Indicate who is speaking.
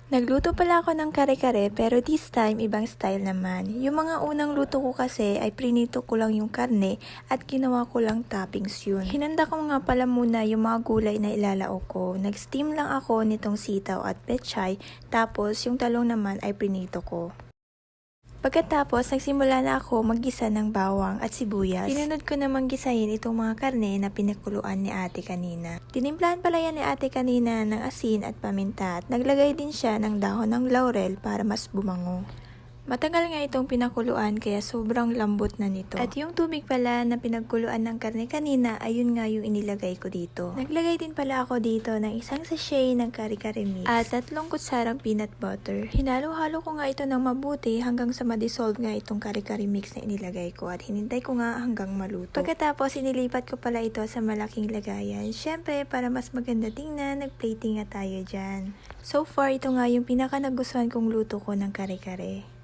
Speaker 1: Nagluto pala ako ng kare-kare pero this time ibang style naman. Yung mga unang luto ko kasi ay prinito ko lang yung karne at ginawa ko lang toppings yun. Hinanda ko nga pala muna yung mga gulay na ilalao ko. Nag-steam lang ako nitong sitaw at pechay tapos yung talong naman ay prinito ko. Pagkatapos, nagsimula na ako maggisa ng bawang at sibuyas. Sinunod ko namang gisahin itong mga karne na pinakuluan ni ate kanina. Tinimplahan pala yan ni ate kanina ng asin at paminta at naglagay din siya ng dahon ng laurel para mas bumango. Matagal nga itong pinakuluan kaya sobrang lambot na nito. At yung tubig pala na pinagkuluan ng karne kanina, ayun nga yung inilagay ko dito. Naglagay din pala ako dito ng isang sachet ng kare-kare mix at 3 kutsarang peanut butter. Hinalo-halo ko nga ito ng mabuti hanggang sa ma-dissolve nga itong kare-kare mix na inilagay ko at hinintay ko nga hanggang maluto. Pagkatapos, inilipat ko pala ito sa malaking lagayan. Syempre, para mas maganda tingnan, nag-plating nga tayo dyan. So far, ito nga yung pinaka nagustuhan kong luto ko ng kare-kare.